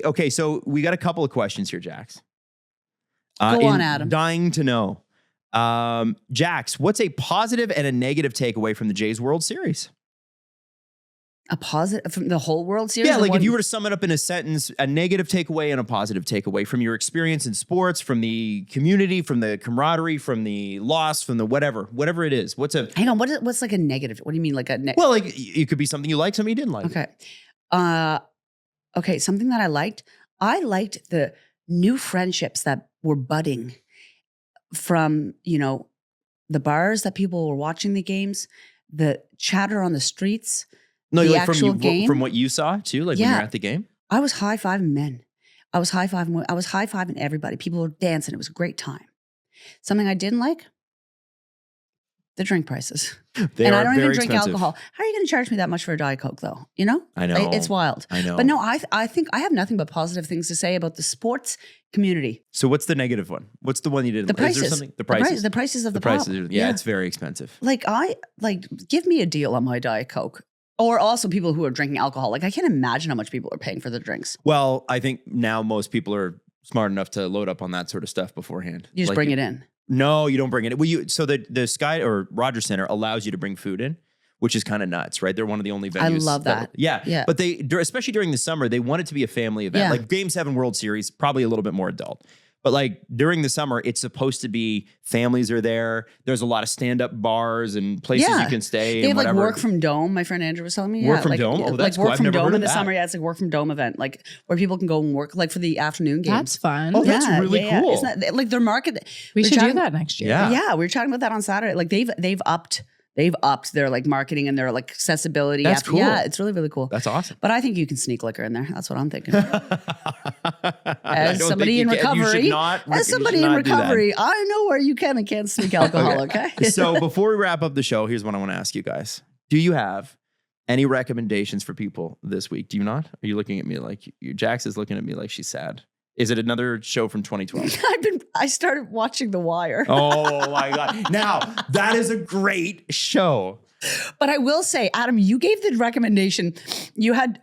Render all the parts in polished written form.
Okay, so we got a couple of questions here, Jax. Go on, Adam. Dying to know. Jax, what's a positive and a negative takeaway from the Jays World Series? A positive from the whole World Series? Yeah, like if you were to sum it up in a sentence, a negative takeaway and a positive takeaway from your experience in sports, from the community, from the camaraderie, from the loss, from the whatever it is. Hang on, what's like a negative? What do you mean like a Well, like it could be something you like, something you didn't like. Okay. Okay, something that I liked the new friendships that were budding from, the bars that people were watching the games, the chatter on the streets. No, the like actual game. From what you saw too, like when you're at the game? I was high-fiving men. I was high-fiving everybody. People were dancing. It was a great time. Something I didn't like, the drink prices. They and are I don't even very drink expensive. alcohol. How are you going to charge me that much for a Diet Coke though? I know. It's wild. I know. But no, I think I have nothing but positive things to say about the sports community. So what's the negative one? What's the one you didn't The like? Is there prices. something? The prices. The prices of the prices. pop. Yeah, it's very expensive. Give me a deal on my Diet Coke. Or also people who are drinking alcohol. Like I can't imagine how much people are paying for their drinks. Well, I think now most people are smart enough to load up on that sort of stuff beforehand. You just bring it in. No, you don't bring it. Well, so the Sky or Rogers Center allows you to bring food in, which is kind of nuts, right? They're one of the only venues. I love that. Yeah. But especially during the summer, they want it to be a family event. Yeah. Like Game 7 World Series, probably a little bit more adult. But like during the summer, it's supposed to be families are there. There's a lot of stand-up bars and places you can stay. They have whatever. like work from dome. My friend Andrew was telling me. Work from dome? Oh, that's like work cool. I've from never heard dome of in the that. summer. Yeah, it's like work from dome event, like where people can go and work, like for the afternoon games. That's fun. Oh, that's really cool. Isn't that, like their market? We should do that next year. Yeah. We were chatting about that on Saturday. Like they've upped their like marketing and their like accessibility. That's cool. Yeah, it's really, really cool. That's awesome. But I think you can sneak liquor in there. That's what I'm thinking. I As don't somebody think in you can. You should recovery, not- you as should somebody in not do that. recovery, I know where you can and can't sneak alcohol. Okay. So before we wrap up the show, here's what I want to ask you guys. Do you have any recommendations for people this week? Do you not? Are you looking at me like Jax is looking at me like she's sad? Is it another show from 2012? I started watching The Wire. Oh my God. Now, that is a great show. But I will say, Adam, you gave the recommendation. You had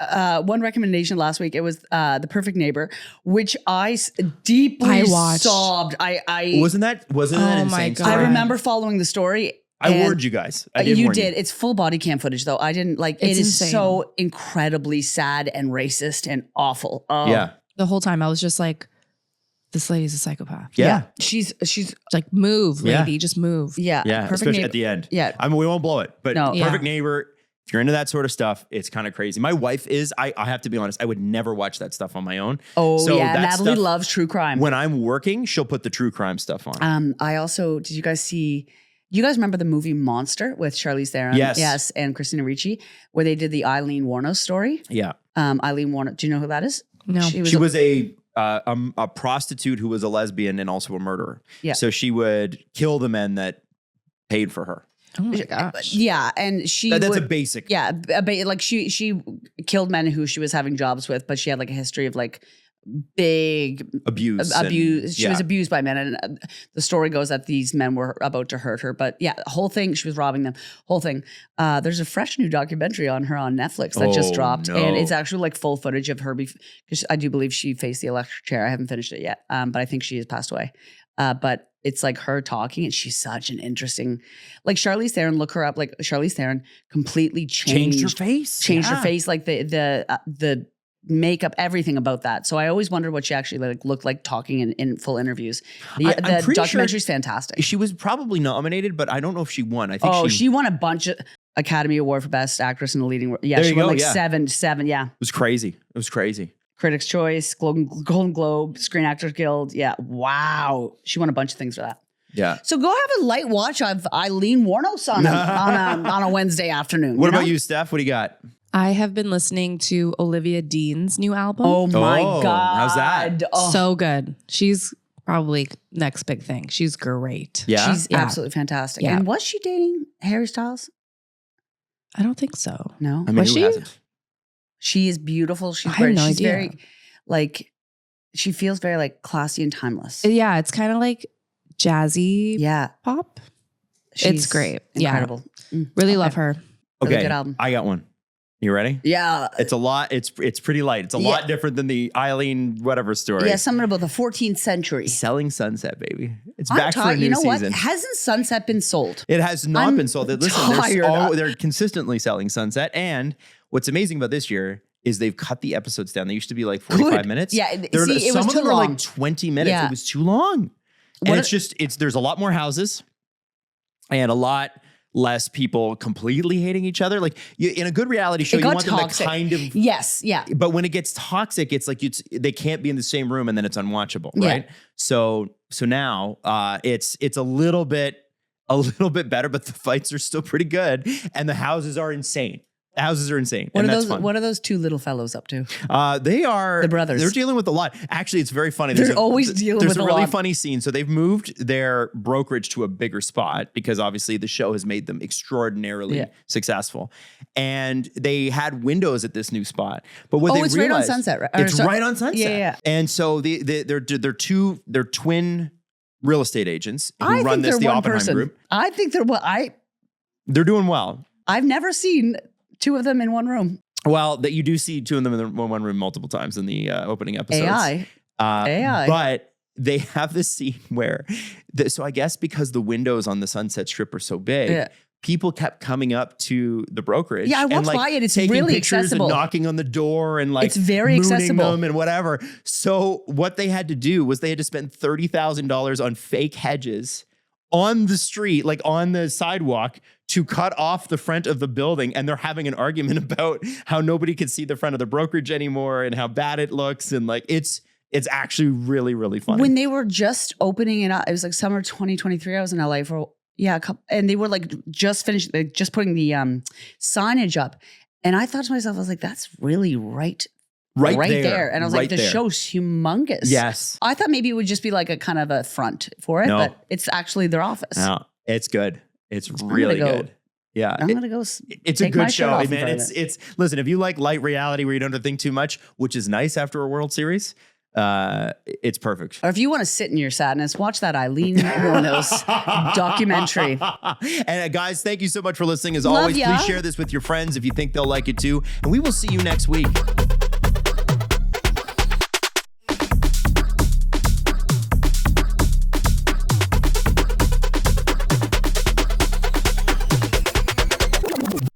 one recommendation last week. It was The Perfect Neighbor, which I deeply watched. sobbed. Wasn't that Oh an my insane God. I story? remember following the story. I and warned you guys. I did you warn did. It's full body cam footage, though. I didn't like. It's it is insane. so incredibly sad and racist and awful. Oh. Yeah. The whole time I was just like, this lady's a psychopath. Yeah. She's Like, move, Yeah. lady, just move. Yeah. Perfect Especially Neighbor. at the end. Yeah. I mean, we won't blow it, but No. Perfect Yeah. Neighbor, if you're into that sort of stuff, it's kind of crazy. My wife is, I have to be honest, I would never watch that stuff on my own. Oh So yeah, that Natalie stuff- loves true crime. When I'm working, she'll put the true crime stuff on. I also did. You guys see? You guys remember the movie Monster with Charlize Theron? Yes. and Christina Ricci, where they did the Eileen Wuornos story. Yeah. Eileen Wuornos. Do you know who that is? No. She She was a prostitute who was a lesbian and also a murderer. Yeah. So she would kill the men that paid for her. Oh my gosh. Yeah, and she That's would, a basic. yeah, like she killed men who she was having jobs with, but she had like a history of like big Abuse. abuse. She yeah. was abused by men, and the story goes that these men were about to hurt her. But yeah, the whole thing, she was robbing them. Whole thing. There's a fresh new documentary on her on Netflix that just Oh, dropped, no. and it's actually like full footage of her. Because I do believe she faced the electric chair. I haven't finished it yet, but I think she has passed away. But it's like her talking, and she's such an interesting, like Charlize Theron. Look her up. Like Charlize Theron completely changed her face. changed her Yeah. face, like the makeup, everything about that. So I always wondered what she actually like looked like talking in full interviews. I'm The pretty sure documentary's fantastic. She was probably nominated, but I don't know if she won. I think Oh, she she won a bunch of Academy Award for Best Actress in a Leading Role. Yeah, There she you won go, like yeah. seven. Yeah, It was crazy. It was crazy. Critics' Choice, Golden Globe, Screen Actors Guild. Yeah, wow, she won a bunch of things for that. Yeah. So go have a light watch of Eileen Wuornos on a Wednesday afternoon. What know? about you, Steph? What do you got? I have been listening to Olivia Dean's new album. Oh my Oh, God. how's that? Oh, So good. She's probably next big thing. She's great. Yeah. she's Yeah. absolutely fantastic. Yeah. And was she dating Harry Styles? I don't think so. No. I mean, Was who she? hasn't? She is beautiful. She's I have great. no She's idea. very like she feels very like classy and timeless. Yeah, it's kind of like jazzy Yeah. pop. She's great. Yeah. Incredible. Really Okay. love her. Really Okay. good album. I got one. You ready? Yeah. It's a lot. It's pretty light. It's a lot different than the Eileen whatever story. Yeah, something about the 14th century. Selling Sunset, baby. It's back for a new you know season. what? Hasn't Sunset been sold? It has not I'm been sold. Listen, tired. they're consistently selling Sunset. And what's amazing about this year is they've cut the episodes down. They used to be like 45 minutes. Yeah, It was some of too them are long. like 20 minutes. Yeah. It was too long. And there's a lot more houses and a lot less people completely hating each other. Like in a good reality show, you want them to kind of Yes, yeah. But when it gets toxic, it's like they can't be in the same room and then it's unwatchable, right? Yeah. So now it's a little bit better, but the fights are still pretty good and the houses are insane. The houses are insane. What and are that's those? fun. What are those two little fellows up to? They are The brothers. They're dealing with a lot. Actually, it's very funny. They're always dealing with a There's a really lot. funny scene. So they've moved their brokerage to a bigger spot because obviously the show has made them extraordinarily successful. And they had windows at this new spot. But what they it's realized, right on Sunset, right? It's right on Sunset. Yeah. And so they're twin real estate agents who I run think they're the one Oppenheim person. group. I think they're They're doing well. I've never seen two of them in one room. Well, that you do see two of them in one room multiple times in the opening episodes. AI. But they have this scene where, so I guess because the windows on the Sunset Strip are so big, people kept coming up to the brokerage. Yeah, I walked and by it. It's taking really pictures accessible. and knocking on the door and like It's very mooning accessible. them and whatever. So what they had to do was they had to spend $30,000 on fake hedges on the street, like on the sidewalk, to cut off the front of the building. And they're having an argument about how nobody could see the front of the brokerage anymore and how bad it looks. And like, it's actually really, really funny. When they were just opening it up, it was like summer 2023. I was in LA for, a couple, and they were like just finished, like just putting the signage up. And I thought to myself, I was like, that's really right there. And I was like, the show's humongous. Yes. I thought maybe it would just be like a kind of a front for it, but it's actually their office. No, it's good. It's really good. Yeah. I'm going to go. It's a take my good shirt show, off in man. front of It's listen, if you like light reality where you don't have to think too much, which is nice after a World Series, it's perfect. Or if you want to sit in your sadness, watch that Eileen Wuornos documentary. And guys, thank you so much for listening. As Love always, ya. please share this with your friends if you think they'll like it too. And we will see you next week.